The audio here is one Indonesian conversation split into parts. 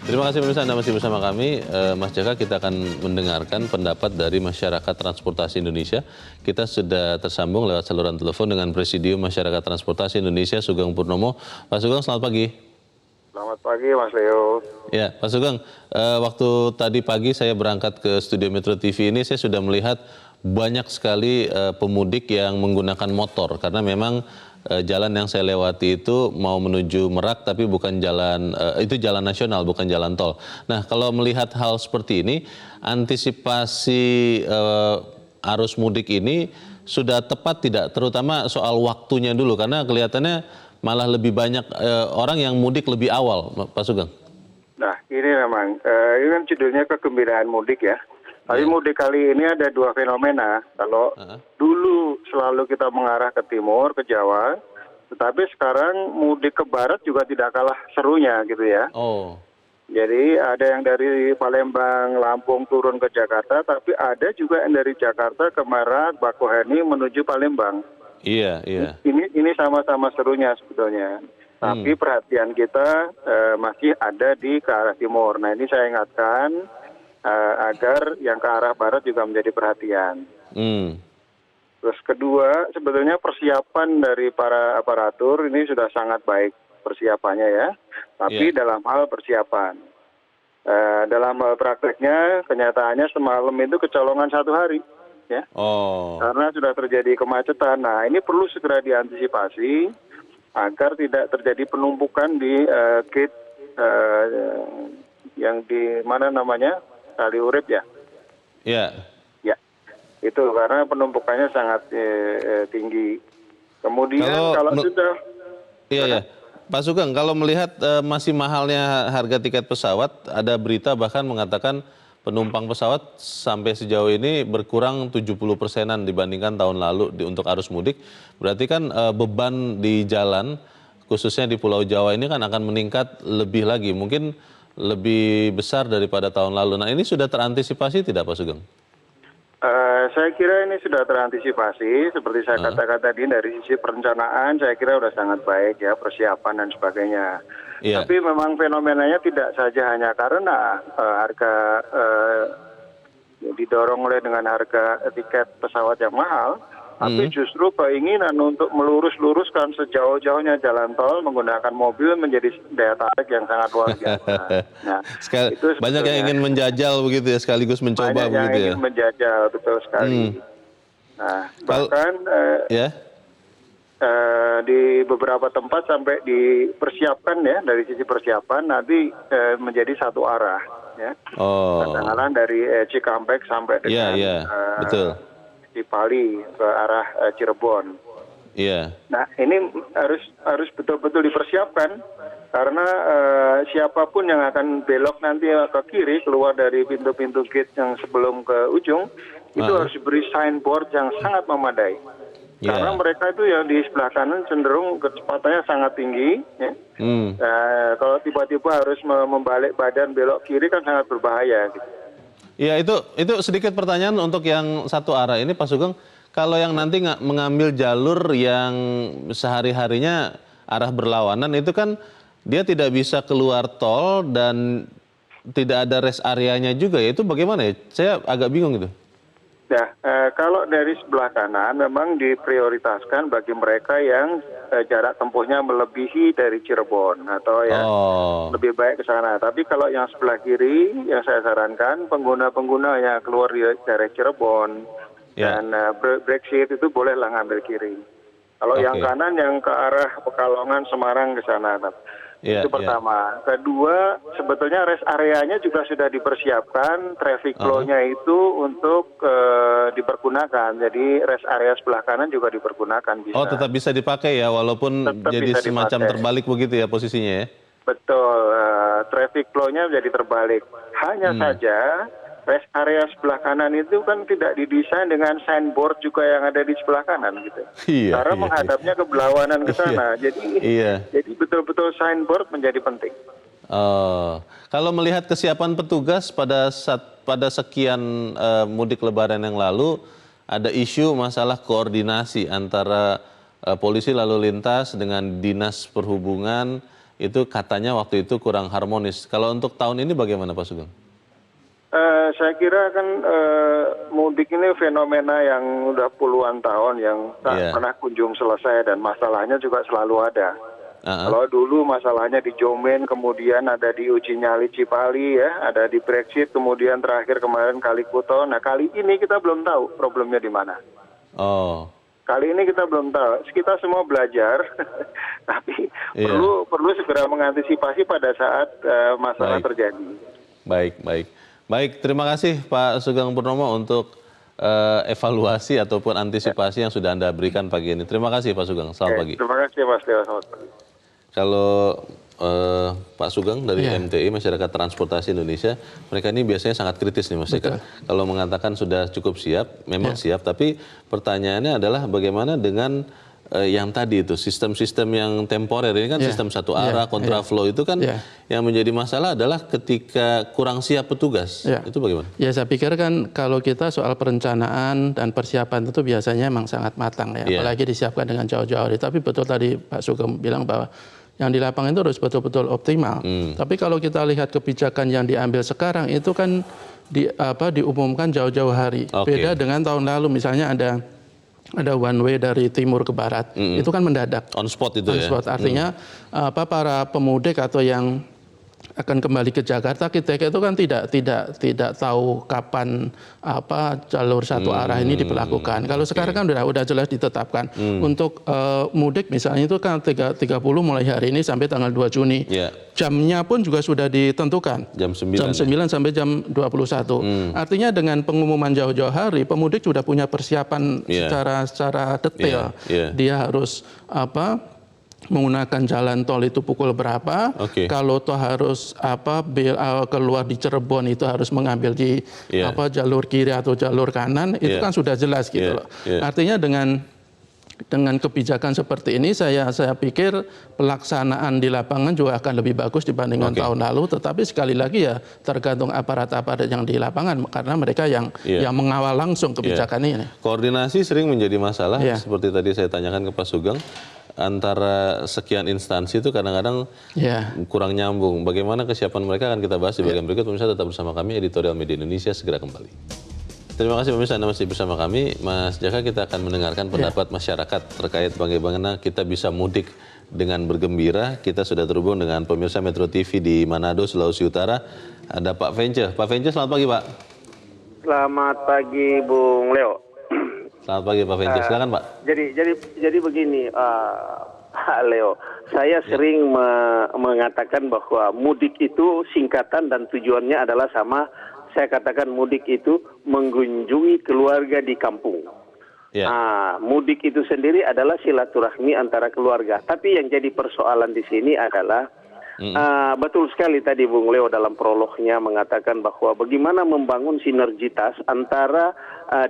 Terima kasih pemirsa, Anda masih bersama kami. Mas Jaka, kita akan mendengarkan pendapat dari Masyarakat Transportasi Indonesia. Kita sudah tersambung lewat saluran telepon dengan Presidium Masyarakat Transportasi Indonesia, Sugeng Purnomo. Pak Sugeng, selamat pagi. Selamat pagi, Mas Leo. Ya, Pak Sugeng, waktu tadi pagi saya berangkat ke Studio Metro TV ini, saya sudah melihat banyak sekali pemudik yang menggunakan motor. Karena memang jalan yang saya lewati itu mau menuju Merak, tapi bukan jalan, itu jalan nasional, bukan jalan tol. Nah, kalau melihat hal seperti ini, antisipasi arus mudik ini sudah tepat tidak? Terutama soal waktunya dulu, karena kelihatannya malah lebih banyak orang yang mudik lebih awal, Pak Sugeng. Nah, ini memang, ini kan judulnya kegembiraan mudik ya. Tapi mudik kali ini ada dua fenomena. Kalau dulu selalu kita mengarah ke timur, ke Jawa, tetapi sekarang mudik ke barat juga tidak kalah serunya gitu ya. Oh. Jadi ada yang dari Palembang, Lampung turun ke Jakarta, tapi ada juga yang dari Jakarta ke Merak, Bakauheni menuju Palembang. Iya, iya. Ini sama-sama serunya sebetulnya. Tapi perhatian kita masih ada di ke arah timur. Nah, ini saya ingatkan agar yang ke arah barat juga menjadi perhatian. Terus kedua, sebetulnya persiapan dari para aparatur ini sudah sangat baik persiapannya ya. Tapi dalam hal persiapan. Dalam hal prakteknya, kenyataannya semalam itu kecolongan 1 hari. Ya. Karena sudah terjadi kemacetan. Nah, ini perlu segera diantisipasi agar tidak terjadi penumpukan di gate yang di mana namanya Kaliurip ya. Iya. Ya, itu karena penumpukannya sangat tinggi. Kemudian kalau sudah. Iya, ya. Pak Sugeng, kalau melihat masih mahalnya harga tiket pesawat, ada berita bahkan mengatakan penumpang pesawat sampai sejauh ini berkurang 70%-an dibandingkan tahun lalu untuk arus mudik. Berarti kan beban di jalan, khususnya di Pulau Jawa ini kan akan meningkat lebih lagi. Mungkin lebih besar daripada tahun lalu. Nah, ini sudah terantisipasi tidak, Pak Sugeng? Saya kira ini sudah terantisipasi. Seperti saya katakan tadi, dari sisi perencanaan saya kira sudah sangat baik ya, persiapan dan sebagainya. Iya. Tapi memang fenomenanya tidak saja hanya karena harga didorong oleh dengan harga tiket pesawat yang mahal, tapi justru keinginan untuk melurus-luruskan sejauh-jauhnya jalan tol menggunakan mobil menjadi daya tarik yang sangat luar biasa. Nah, itu banyak yang ingin menjajal begitu ya, sekaligus mencoba begitu ya. Banyak yang ingin menjajal, betul sekali. Nah, bahkan di beberapa tempat sampai dipersiapkan ya, dari sisi persiapan nanti menjadi satu arah ya. Katakanlah dari Cikampek sampai dengan betul. di Pali ke arah Cirebon. Iya. Nah, ini harus betul-betul dipersiapkan karena siapapun yang akan belok nanti ke kiri keluar dari pintu-pintu gate yang sebelum ke ujung itu harus diberi signboard yang sangat memadai. Karena mereka itu yang di sebelah kanan cenderung kecepatannya sangat tinggi. Ya. Kalau tiba-tiba harus membalik badan belok kiri kan sangat berbahaya. Gitu. Iya, itu sedikit pertanyaan untuk yang satu arah ini, Pak Sugeng. Kalau yang nanti mengambil jalur yang sehari-harinya arah berlawanan, itu kan dia tidak bisa keluar tol dan tidak ada rest areanya juga ya. Itu bagaimana ya? Saya agak bingung itu. Nah, kalau dari sebelah kanan memang diprioritaskan bagi mereka yang jarak tempuhnya melebihi dari Cirebon atau ya lebih baik ke sana. Tapi kalau yang sebelah kiri yang saya sarankan pengguna-pengguna yang keluar dari Cirebon dan Brexit itu bolehlah ngambil kiri. Kalau yang kanan yang ke arah Pekalongan, Semarang ke sana. Itu pertama. Kedua, sebetulnya rest areanya juga sudah dipersiapkan, traffic flow-nya itu untuk dipergunakan. Jadi rest area sebelah kanan juga dipergunakan bisa. Tetap bisa dipakai ya, walaupun tetap jadi semacam terbalik begitu ya posisinya ya? Betul, traffic flow-nya jadi terbalik. Hanya saja rest area sebelah kanan itu kan tidak didesain dengan signboard juga yang ada di sebelah kanan gitu. Karena menghadapnya ke berlawanan ke sana. Jadi betul-betul signboard menjadi penting. Kalau melihat kesiapan petugas pada sekian mudik lebaran yang lalu, ada isu masalah koordinasi antara polisi lalu lintas dengan dinas perhubungan itu katanya waktu itu kurang harmonis. Kalau untuk tahun ini bagaimana Pak Sugeng? Saya kira kan mudik ini fenomena yang udah puluhan tahun yang tak pernah kunjung selesai dan masalahnya juga selalu ada. Kalau dulu masalahnya di Jomen, kemudian ada di Uji Nyali Cipali ya, ada di Brexit, kemudian terakhir kemarin Kalikuto. Nah kali ini kita belum tahu problemnya di mana. Oh. Kali ini kita belum tahu. Kita semua belajar, tapi perlu segera mengantisipasi pada saat masalah terjadi. Baik, terima kasih Pak Sugeng Purnomo untuk evaluasi ataupun antisipasi yang sudah Anda berikan pagi ini. Terima kasih Pak Sugeng, selamat pagi. Terima kasih Mas Leo, selamat pagi. Kalau Pak Sugeng dari MTI, Masyarakat Transportasi Indonesia, mereka ini biasanya sangat kritis nih Mas Eka. Kalau mengatakan sudah cukup siap, memang siap, tapi pertanyaannya adalah bagaimana dengan yang tadi itu sistem-sistem yang temporer ini kan sistem satu arah kontraflow itu kan yang menjadi masalah adalah ketika kurang siap petugas. Itu bagaimana? Ya saya pikir kan kalau kita soal perencanaan dan persiapan itu biasanya memang sangat matang ya, apalagi disiapkan dengan jauh-jauh. Tapi betul tadi Pak Sugeng bilang bahwa yang di lapangan itu harus betul-betul optimal. Tapi kalau kita lihat kebijakan yang diambil sekarang itu kan diumumkan jauh-jauh hari. Beda dengan tahun lalu misalnya ada one way dari timur ke barat, itu kan mendadak. On spot itu on spot. Artinya para pemudik atau yang akan kembali ke Jakarta, kita itu kan tidak tahu kapan jalur satu arah ini diberlakukan. Kalau sekarang kan udah jelas ditetapkan. Untuk mudik misalnya itu kan 30 mulai hari ini sampai tanggal 2 Juni. Jamnya pun juga sudah ditentukan. Jam 9 sampai jam 21. Artinya dengan pengumuman jauh-jauh hari, pemudik sudah punya persiapan secara detail. Dia harus menggunakan jalan tol itu pukul berapa, kalau toh harus keluar di Cirebon itu harus mengambil di jalur kiri atau jalur kanan, itu kan sudah jelas gitu loh. Artinya dengan kebijakan seperti ini saya pikir pelaksanaan di lapangan juga akan lebih bagus dibandingkan tahun lalu, tetapi sekali lagi ya tergantung aparat-aparat yang di lapangan karena mereka yang mengawal langsung kebijakan ini. Koordinasi sering menjadi masalah seperti tadi saya tanyakan ke Pak Sugeng. Antara sekian instansi itu kadang-kadang kurang nyambung. Bagaimana kesiapan mereka akan kita bahas di bagian berikut. Pemirsa tetap bersama kami, Editorial Media Indonesia segera kembali. Terima kasih pemirsa Anda masih bersama kami. Mas Jaka, kita akan mendengarkan pendapat masyarakat terkait bagaimana kita bisa mudik dengan bergembira. Kita sudah terhubung dengan pemirsa Metro TV di Manado, Sulawesi Utara. Ada Pak Vence. Pak Vence, selamat pagi Pak. Selamat pagi Bung Leo. Selamat pagi Pak Vence, silakan Pak. Jadi begini Pak Leo, saya sering mengatakan bahwa mudik itu singkatan dan tujuannya adalah sama. Saya katakan mudik itu mengunjungi keluarga di kampung. Mudik itu sendiri adalah silaturahmi antara keluarga. Tapi yang jadi persoalan di sini adalah betul sekali tadi Bung Leo dalam prolognya mengatakan bahwa bagaimana membangun sinergitas antara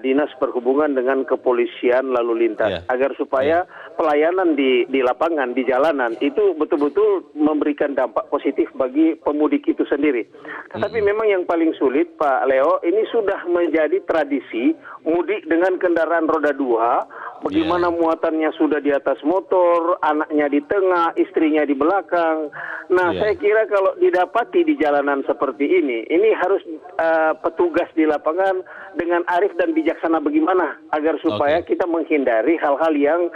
dinas perhubungan dengan kepolisian lalu lintas agar supaya pelayanan di lapangan, di jalanan itu betul-betul memberikan dampak positif bagi pemudik itu sendiri. Tetapi memang yang paling sulit Pak Leo, ini sudah menjadi tradisi mudik dengan kendaraan roda 2, bagaimana muatannya sudah di atas motor, anaknya di tengah, istrinya di belakang. Nah, saya kira kalau didapati di jalanan seperti ini harus petugas di lapangan dengan arif dan bijaksana bagaimana agar supaya kita menghindari hal-hal yang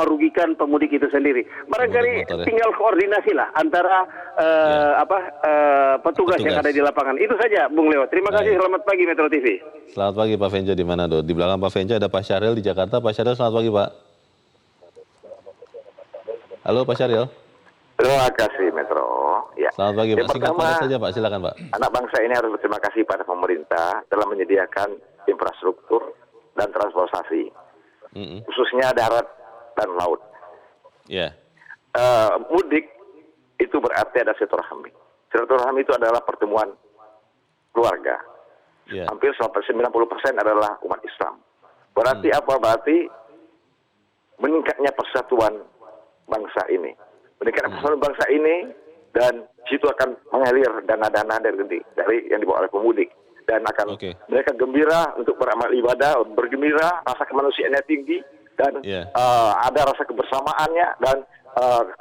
merugikan pemudik itu sendiri. Barangkali tinggal koordinasi lah antara petugas yang ada di lapangan. Itu saja Bung Leo. Terima kasih. Selamat pagi Metro TV. Selamat pagi Pak Vence di Manado. Di belakang Pak Vence ada Pak Syahril di Jakarta. Pak Syahril, selamat pagi Pak. Halo Pak Syahril. Terima kasih Metro. Ya. Selamat pagi Pak. Singkat padat saja Pak, silakan Pak. Anak bangsa ini harus berterima kasih pada pemerintah telah menyediakan infrastruktur dan transportasi, khususnya darat dan laut. Mudik itu berarti ada silaturahmi. Silaturahmi itu adalah pertemuan keluarga. Hampir sampai 90% adalah umat Islam. Berarti apa? Berarti meningkatnya persatuan bangsa ini. Meningkatnya persatuan bangsa ini, dan situ akan mengalir dana-dana dari yang dibawa oleh pemudik. Dan akan mereka gembira untuk beramal ibadah, bergembira, rasa kemanusiaannya tinggi, dan ada rasa kebersamaannya, dan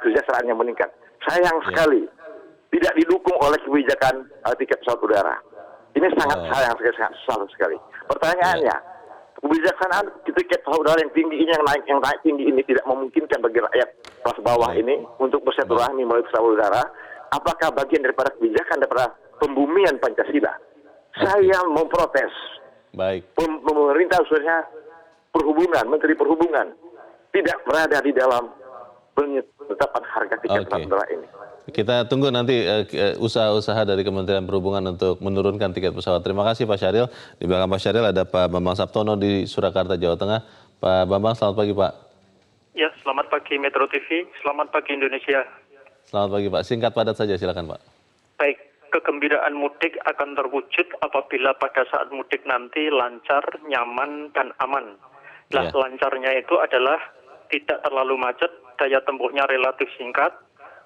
kesejahteraannya meningkat. Sayang sekali tidak didukung oleh kebijakan tiket pesawat udara. Ini sangat sayang sekali, sangat salah sekali. Pertanyaannya, kebijaksanaan tiket pesawat udara yang tinggi ini, yang naik tinggi ini tidak memungkinkan bagi rakyat kelas bawah ini untuk bersilaturahmi melalui pesawat udara. Apakah bagian daripada kebijakan daripada pembumian Pancasila? Saya memprotes. Baik. Pemerintah khususnya perhubungan, Menteri Perhubungan tidak berada di dalam penetapan harga tiket pesawat udara ini. Kita tunggu nanti usaha-usaha dari Kementerian Perhubungan untuk menurunkan tiket pesawat. Terima kasih Pak Syahril. Di belakang Pak Syahril ada Pak Bambang Saptono di Surakarta, Jawa Tengah. Pak Bambang, selamat pagi Pak. Ya, selamat pagi Metro TV, selamat pagi Indonesia. Selamat pagi Pak. Singkat padat saja, silakan Pak. Baik, kegembiraan mudik akan terwujud apabila pada saat mudik nanti lancar, nyaman, dan aman. Lancarnya itu adalah tidak terlalu macet, daya tempuhnya relatif singkat.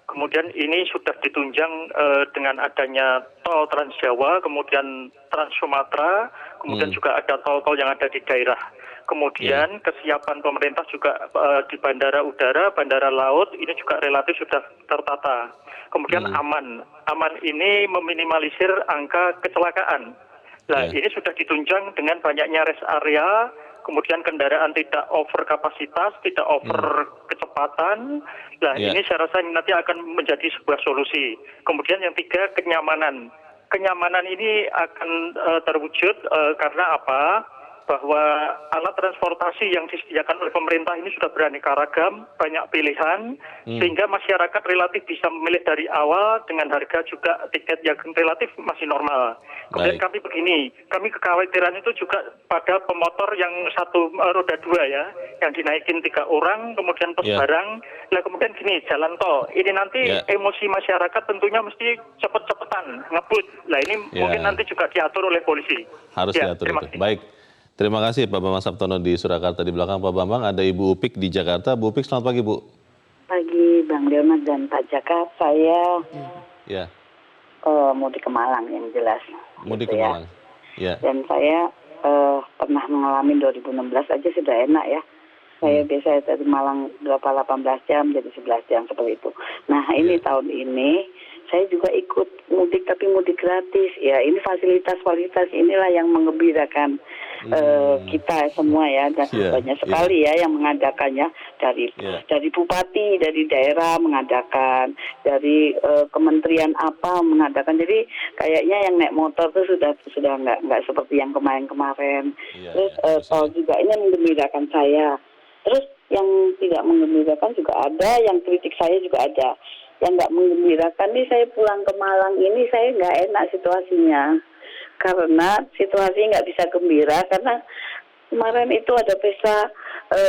Kemudian ini sudah ditunjang dengan adanya tol Trans Jawa, kemudian Trans Sumatera, kemudian juga ada tol-tol yang ada di daerah. Kemudian kesiapan pemerintah juga di bandara udara, bandara laut, ini juga relatif sudah tertata. Kemudian aman. Aman ini meminimalisir angka kecelakaan. Nah, ini sudah ditunjang dengan banyaknya rest area, kemudian kendaraan tidak over kapasitas, tidak over kecepatan. Nah, ini saya rasa nanti akan menjadi sebuah solusi. Kemudian yang tiga, kenyamanan. Kenyamanan ini akan terwujud karena apa? Bahwa alat transportasi yang disediakan oleh pemerintah ini sudah beraneka ragam, banyak pilihan, sehingga masyarakat relatif bisa memilih dari awal dengan harga juga tiket yang relatif masih normal. Kemudian kami begini, kami kekhawatiran itu juga pada pemotor yang satu roda dua ya, yang dinaikin 3 orang, kemudian plus barang. Nah kemudian gini, jalan tol, ini nanti emosi masyarakat tentunya mesti cepet-cepetan, ngebut. Nah ini mungkin nanti juga diatur oleh polisi. Harus diatur itu. Baik. Terima kasih Pak Bambang Saptono di Surakarta. Di belakang Pak Bambang ada Ibu Upik di Jakarta. Bu Upik, selamat pagi Bu. Pagi Bang Leonard dan Pak Jaka. Saya mudik ke Malang yang jelas. Mudik ke Malang. Ya. Dan saya pernah mengalami 2016 aja sudah enak ya. Saya biasa dari Malang berapa 18 jam jadi 11 jam seperti itu. Nah ini tahun ini saya juga ikut mudik tapi mudik gratis ya. Ini fasilitas inilah yang menggembirakan kita semua ya. Dan banyak sekali ya yang mengadakannya dari bupati, dari daerah mengadakan, dari kementerian apa mengadakan. Jadi kayaknya yang naik motor tuh sudah nggak seperti yang kemarin. Terus tol juga ini menggembirakan saya. Terus yang tidak menggembirakan juga ada, yang kritik saya juga ada. Yang nggak menggembirakan nih, saya pulang ke Malang ini saya nggak enak situasinya. Karena situasi nggak bisa gembira, karena kemarin itu ada pesta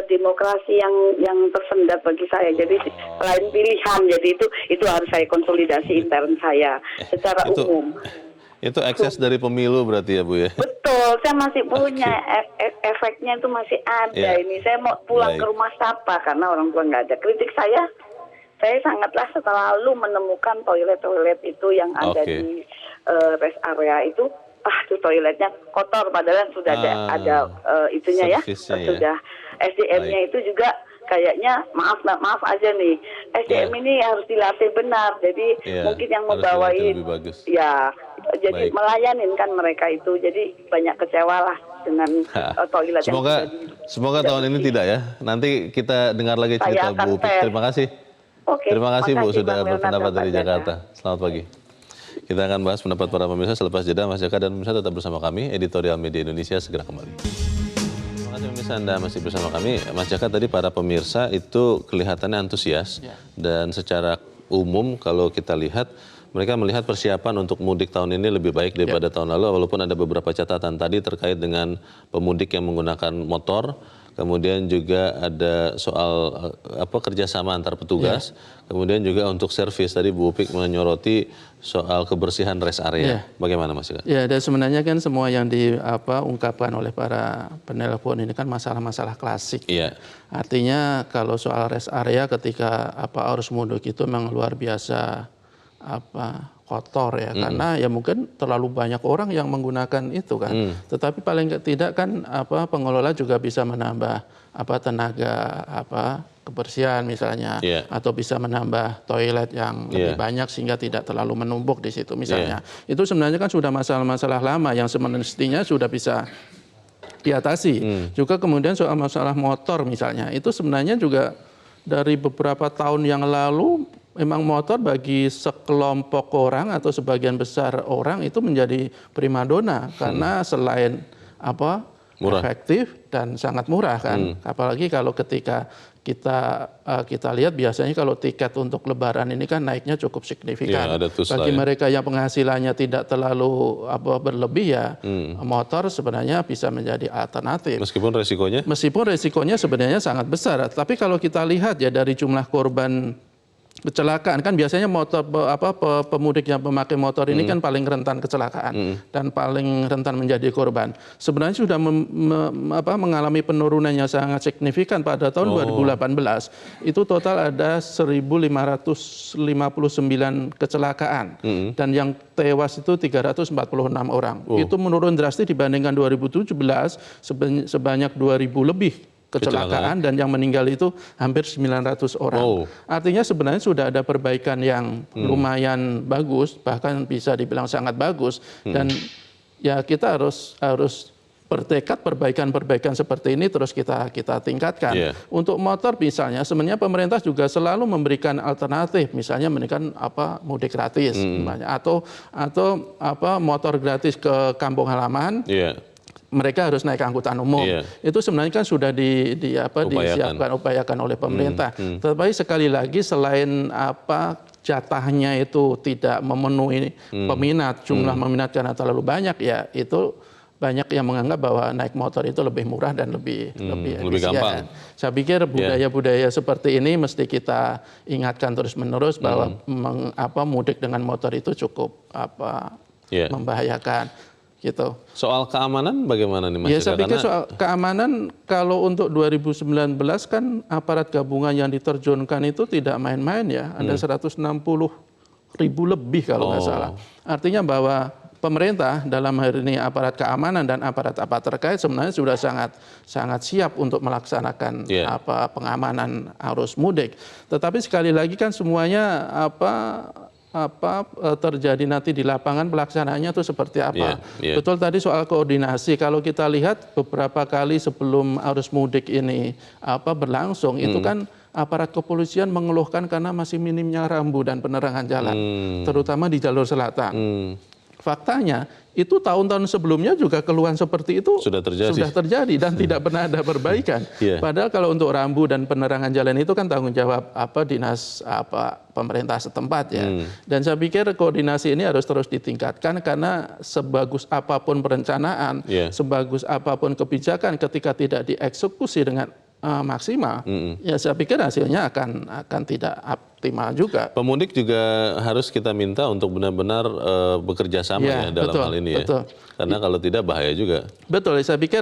demokrasi yang tersendat bagi saya. Jadi lain pilihan, jadi itu harus saya konsolidasi intern saya secara umum. Itu ekses dari pemilu berarti ya Bu ya? Betul, saya masih punya efeknya itu masih ada. Ini saya mau pulang ke rumah siapa karena orang tua nggak ada. Kritik saya sangatlah selalu menemukan toilet itu yang ada di rest area itu. Tuh toiletnya kotor padahal sudah ada itunya ya. Sudah SDM-nya itu juga kayaknya maaf aja nih. SDM ini harus dilatih benar. Jadi mungkin yang membawain jadi melayanin kan mereka itu. Jadi banyak kecewa lah dengan toilet. Semoga tahun ini tidak ya. Nanti kita dengar lagi cerita Bu Upik. Terima kasih. Terima kasih Bu sudah berpendapat dari Jakarta. Selamat pagi. Kita akan bahas pendapat para pemirsa selepas jeda. Mas Jaka dan pemirsa tetap bersama kami. Editorial Media Indonesia segera kembali. Terima kasih pemirsa, Anda masih bersama kami. Mas Jaka, tadi para pemirsa itu kelihatannya antusias. Dan secara umum kalau kita lihat, mereka melihat persiapan untuk mudik tahun ini lebih baik daripada tahun lalu. Walaupun ada beberapa catatan tadi terkait dengan pemudik yang menggunakan motor. Kemudian juga ada soal kerjasama antar petugas. Kemudian juga untuk servis, tadi Bu Upik menyoroti soal kebersihan rest area. Bagaimana Mas Jaka? Ya, dan sebenarnya kan semua yang diungkapkan oleh para penelpon ini kan masalah-masalah klasik. Artinya kalau soal rest area ketika arus mudik itu memang luar biasa kotor ya, karena ya mungkin terlalu banyak orang yang menggunakan itu kan. Tetapi paling tidak kan pengelola juga bisa menambah tenaga kebersihan misalnya, atau bisa menambah toilet yang lebih banyak sehingga tidak terlalu menumpuk di situ misalnya. Itu sebenarnya kan sudah masalah-masalah lama yang semestinya sudah bisa diatasi. Juga kemudian soal masalah motor misalnya, itu sebenarnya juga dari beberapa tahun yang lalu memang motor bagi sekelompok orang atau sebagian besar orang itu menjadi primadona karena selain murah, efektif dan sangat murah kan. Apalagi kalau ketika kita lihat biasanya kalau tiket untuk Lebaran ini kan naiknya cukup signifikan. Bagi mereka yang penghasilannya tidak terlalu berlebih ya, motor sebenarnya bisa menjadi alternatif. Meskipun resikonya sebenarnya sangat besar. Tapi kalau kita lihat ya dari jumlah korban kecelakaan kan biasanya pemudik yang memakai motor ini kan paling rentan kecelakaan dan paling rentan menjadi korban. Sebenarnya sudah mengalami penurunan yang sangat signifikan pada tahun 2018. Itu total ada 1.559 kecelakaan dan yang tewas itu 346 orang. Itu menurun drastis dibandingkan 2017 sebanyak 2.000 lebih kecelakaan dan yang meninggal itu hampir 900 orang. Artinya sebenarnya sudah ada perbaikan yang lumayan bagus, bahkan bisa dibilang sangat bagus. Dan ya kita harus bertekad perbaikan seperti ini terus kita tingkatkan. Untuk motor misalnya, sebenarnya pemerintah juga selalu memberikan alternatif, misalnya memberikan mudik gratis, atau motor gratis ke kampung halaman. Mereka harus naik angkutan umum. Itu sebenarnya kan sudah upayakan oleh pemerintah. Tetapi sekali lagi selain jatahnya itu tidak memenuhi peminat, jumlah peminat karena terlalu banyak, ya itu banyak yang menganggap bahwa naik motor itu lebih murah dan lebih gampang. Saya pikir budaya-budaya seperti ini mesti kita ingatkan terus-menerus bahwa mudik dengan motor itu cukup membahayakan. Gitu. Soal keamanan bagaimana nih Mas? Ya saya pikir soal keamanan kalau untuk 2019 kan aparat gabungan yang diterjunkan itu tidak main-main ya. Ada 160.000 lebih kalau nggak salah. Artinya bahwa pemerintah dalam hal ini aparat keamanan dan aparat terkait sebenarnya sudah sangat siap untuk melaksanakan pengamanan arus mudik. Tetapi sekali lagi kan semuanya terjadi nanti di lapangan pelaksanaannya itu seperti apa. Betul tadi soal koordinasi, kalau kita lihat beberapa kali sebelum arus mudik ini berlangsung, itu kan aparat kepolisian mengeluhkan karena masih minimnya rambu dan penerangan jalan, terutama di jalur selatan. Faktanya itu tahun-tahun sebelumnya juga keluhan seperti itu sudah terjadi dan tidak pernah ada perbaikan. Padahal kalau untuk rambu dan penerangan jalan itu kan tanggung jawab dinas pemerintah setempat ya. Dan saya pikir koordinasi ini harus terus ditingkatkan karena sebagus apapun perencanaan, sebagus apapun kebijakan ketika tidak dieksekusi dengan maksimal, ya saya pikir hasilnya akan tidak optimal juga. Pemudik juga harus kita minta untuk benar-benar bekerja sama ya dalam hal ini ya. Karena kalau tidak bahaya juga. Betul, saya pikir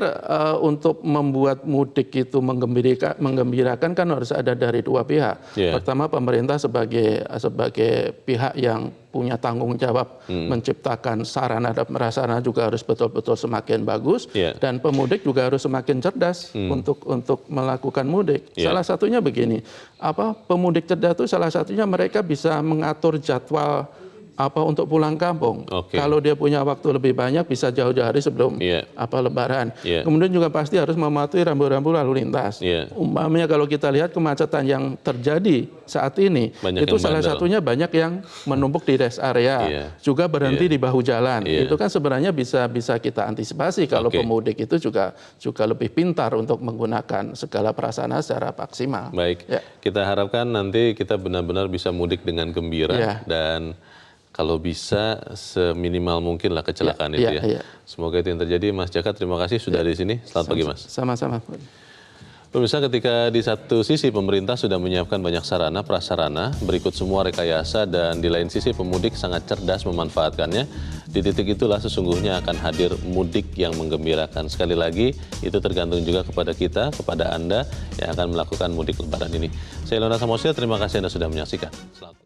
untuk membuat mudik itu menggembirakan kan harus ada dari dua pihak. Pertama pemerintah sebagai pihak yang punya tanggung jawab menciptakan sarana dan prasarana juga harus betul-betul semakin bagus dan pemudik juga harus semakin cerdas untuk melakukan mudik. Salah satunya begini, pemudik cerdas itu salah satunya mereka bisa mengatur jadwal untuk pulang kampung. Kalau dia punya waktu lebih banyak bisa jauh-jauh hari sebelum Lebaran. Kemudian juga pasti harus mematuhi rambu-rambu lalu lintas. Umpamanya kalau kita lihat kemacetan yang terjadi saat ini, itu salah satunya banyak yang menumpuk di rest area, juga berhenti di bahu jalan. Itu kan sebenarnya bisa kita antisipasi kalau pemudik itu juga lebih pintar untuk menggunakan segala prasarana secara maksimal. Baik, kita harapkan nanti kita benar-benar bisa mudik dengan gembira dan kalau bisa seminimal mungkin lah kecelakaan itu ya. Semoga itu yang terjadi. Mas Jaka, terima kasih sudah di sini. Selamat pagi Mas. Sama-sama. Pemirsa, ketika di satu sisi pemerintah sudah menyiapkan banyak sarana prasarana berikut semua rekayasa dan di lain sisi pemudik sangat cerdas memanfaatkannya, di titik itulah sesungguhnya akan hadir mudik yang menggembirakan. Sekali lagi itu tergantung juga kepada kita, kepada Anda yang akan melakukan mudik Lebaran ini. Saya Leonard Samosir, terima kasih Anda sudah menyaksikan. Selamat.